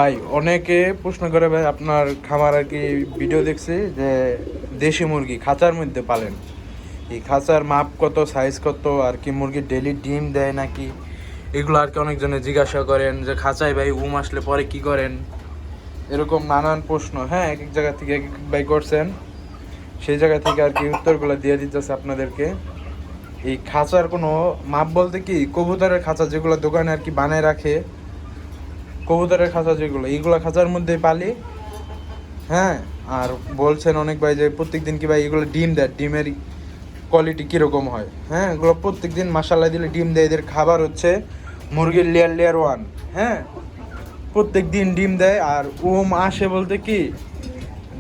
ভাই অনেকে প্রশ্ন করে ভাই আপনার খামার আর কি ভিডিও দেখছি যে দেশি মুরগি খাঁচার মধ্যে পালেন, এই খাঁচার মাপ কত, সাইজ কত, আর কি মুরগি ডেলি ডিম দেয় নাকি, এগুলো আর কি অনেকজনে জিজ্ঞাসা করেন যে খাঁচায় ভাই আসলে পরে কি করেন, এরকম নানান প্রশ্ন। হ্যাঁ, এক এক জায়গা থেকে এক এক ভাই করছেন, সেই জায়গা থেকে আর কি উত্তরগুলো দিয়ে দিতেছে আপনাদেরকে। এই খাঁচার কোনো মাপ বলতে কি, কবুতরের খাঁচা যেগুলো দোকানে আর কি বানায় রাখে, কবুতরের খাঁচা যেগুলো, এইগুলো খাঁচার মধ্যে পালি। হ্যাঁ, আর বলছেন অনেক ভাই যে প্রত্যেক দিন কি ভাই এগুলো ডিম দেয়, ডিমের কোয়ালিটি কীরকম হয়। হ্যাঁ, এগুলো প্রত্যেক দিন মাসাল্লাহ দিলে ডিম দেয়। এদের খাবার হচ্ছে মুরগির লেয়ার 1। হ্যাঁ, প্রত্যেক দিন ডিম দেয়। আর আসে বলতে কি,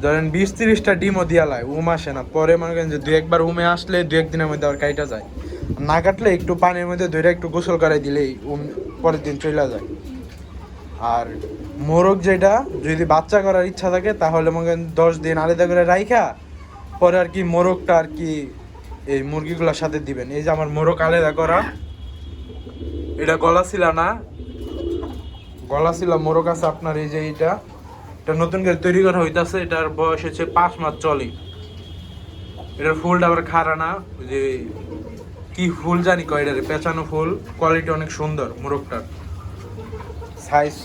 ধরেন 20-30টা ডিমও দিয়া লায়, আসে না। পরে মনে করেন যে দু একবার আসলে দু একদিনের মধ্যে আবার কাইটা যায়। না কাটলে একটু পানির মধ্যে ধরে একটু গোসল করাই দিলেই পরের দিন চলে যায়। আর মোরগ যেটা, যদি বাচ্চা করার ইচ্ছা থাকে তাহলে মনে করেন 10 দিন আলাদা করে রাইখা পরে আর কি মোরগটা আর কি এই মুরগিগুলোর সাথে দিবেন। এই যে আমার মোরগ আলাদা করা, এটা গলা ছিল না, গলা ছিল মোরগ আছে আপনার। এই যে এটা নতুন করে তৈরি করা হইতাছে, এটার বয়স হচ্ছে 5 মাস চলে। এটার ফুলটা আবার খাড়া না, ওই যে কি ফুল জানি কয়, এটার পেঁচানো ফুল। কোয়ালিটি অনেক সুন্দর মোরগটার, সাইজ।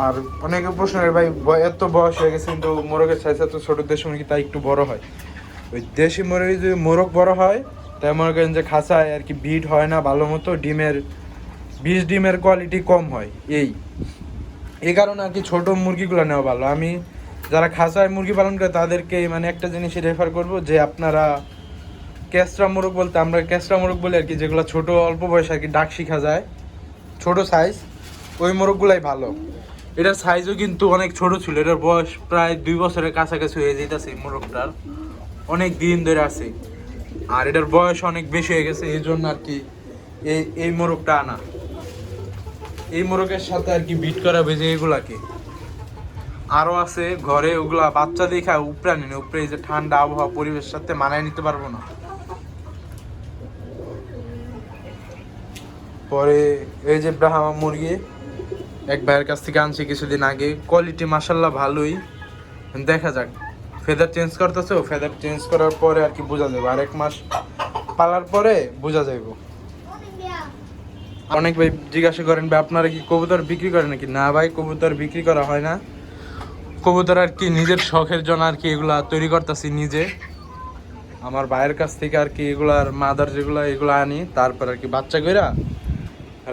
আর অনেকে প্রশ্ন করে ভাই এত বয়স হয়ে গেছে কিন্তু মোরগের সাইজ এত ছোট, দেশি মুরগি তাই একটু বড় হয়। ওই দেশি মুরগি যদি মোরগ বড় হয় তাই মনে করেন যে খাঁচায় আর কি বিট হয় না ভালো মতো, ডিমের কোয়ালিটি কম হয়। এই কারণে আর কি ছোট মুরগিগুলো নেওয়া ভালো। আমি যারা খাঁচায় মুরগি পালন করে তাদেরকে মানে একটা জিনিসই রেফার করব যে আপনারা ক্যাসরা মোরগ, বলতে আমরা ক্যাসরা মোরগ বলি আর কি, যেগুলো ছোট অল্প বয়সে আর কি ডাক শিখা যায়, ছোট সাইজ, ওই মোরগগুলাই ভালো। এটার সাইজও কিন্তু অনেক ছোট ছিল, এটার বয়স প্রায় 2 বছরের কাছাকাছি হয়ে যেতেছে মোরগটার, অনেক দিন ধরে আছে। আর এটার বয়স অনেক বেশি হয়ে গেছে, এই জন্য আর কি এই মোরগটা আনা। এই মোরগের সাথে আর কি বিট করা ভেজে এগুলাকে আরও আছে ঘরে, ওগুলা বাচ্চা দেখা উপরে আনি না, উপরে এই যে ঠান্ডা আবহাওয়া পরিবেশের সাথে মানায় নিতে পারবো না। পরে এই যে ব্রাহ্মা মুরগি এক ভাইয়ের কাছ থেকে আনছি কিছুদিন আগে, কোয়ালিটি মাসাল্লাহ ভালোই। দেখা যাক, ফেদার চেঞ্জ করতেছে, ফেদার চেঞ্জ করার পরে আর কি বোঝা যাবে, আর 1 মাস পালার পরে বোঝা যাইব। অনেক ভাই জিজ্ঞাসা করেন ভাই আপনারা কি কবুতর বিক্রি করেন নাকি? না ভাই, কবুতর বিক্রি করা হয় না। কবুতর আর কি নিজের শখের জন্য আর কি এগুলা তৈরি করতেছি নিজে। আমার ভাইয়ের কাছ থেকে আর কি এগুলার মাদার এগুলো আনি, তারপর আর কি বাচ্চা কইরা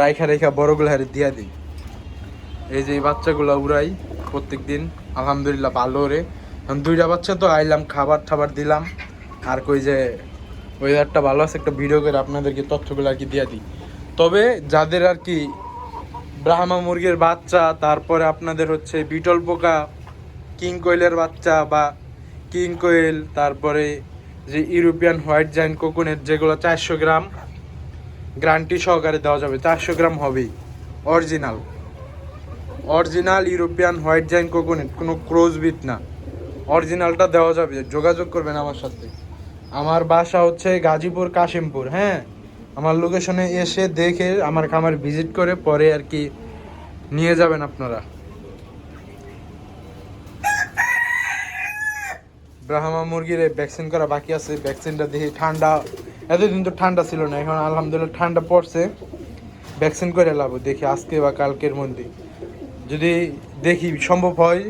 রাইখা বড়গুলো হারে দিয়া দিই। এই যে এই বাচ্চাগুলো উড়াই প্রত্যেক দিন, আলহামদুলিল্লাহ ভালো রে। 2টা বাচ্চা তো আইলাম, খাবার দিলাম। আর কই যে ওয়েদারটা ভালো আছে, একটা ভিডিও করে আপনাদেরকে তথ্যগুলো আর কি দিয়া দিই। তবে যাদের আর কি ব্রাহ্মা মুরগির বাচ্চা, তারপরে আপনাদের হচ্ছে বিটল পোকা, কিং কোয়েলের বাচ্চা বা কিং কোয়েল, তারপরে যে ইউরোপিয়ান হোয়াইট জায়ান্ট কোকোনেট, যেগুলো 400 গ্রাম গ্যারান্টি সহকারে দেওয়া যাবে, 400 গ্রাম হবেই original European white giant coconut, কোনো ক্রসবিট না, অরিজিনালটা দেওয়া যাবে। যোগাযোগ করবেন আমার সাথে। আমার বাসা হচ্ছে গাজীপুর কাশিমপুর। হ্যাঁ, আমার লোকেশনে এসে দেখে আমার খামার ভিজিট করে পরে আর কি নিয়ে যাবেন আপনারা। ব্রাহ্মা মুরগির ভ্যাকসিন করা বাকি আছে, ভ্যাকসিনটা দেখি ঠান্ডা, এতদিন তো ঠান্ডা ছিল না, এখন আলহামদুলিল্লাহ ঠান্ডা পড়ছে, ভ্যাকসিন করে লাভ দেখি আজকে বা কালকের মধ্যে। যদি দেখি সম্ভব হয়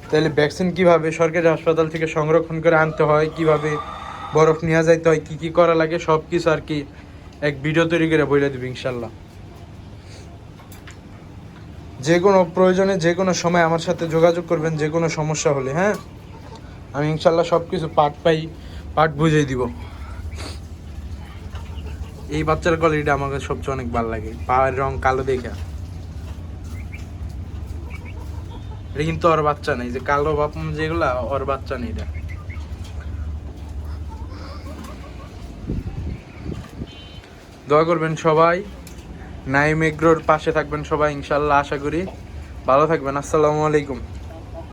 তাহলে ভ্যাকসিন কিভাবে সরকারি হাসপাতাল থেকে সংরক্ষণ করে আনতে হয়, কিভাবে বরফ নিয়ে যাইতে হয়, কি করা লাগে, সব কিছু আর কি এক ভিডিও তৈরি করে বলে দেবো ইনশাল্লাহ। যে কোনো প্রয়োজনে যে কোনো সময় আমার সাথে যোগাযোগ করবেন, যে কোনো সমস্যা হলে। হ্যাঁ, আমি ইনশাল্লাহ সব কিছু পার্ট বুঝিয়ে দিব। এই বাচ্চার কোয়ালিটি আমাকে সবচেয়ে অনেক ভালো লাগে, পায়ের রং কালো দেখা। এটা কিন্তু ওর বাচ্চা নেই, যে কালো বাপ যেগুলা ওর বাচ্চা নেই। এটা দোয়া করবেন সবাই, নাইম এগ্রোর পাশে থাকবেন সবাই ইনশাল্লাহ, আশা করি। ভালো থাকবেন। আসসালামু আলাইকুম।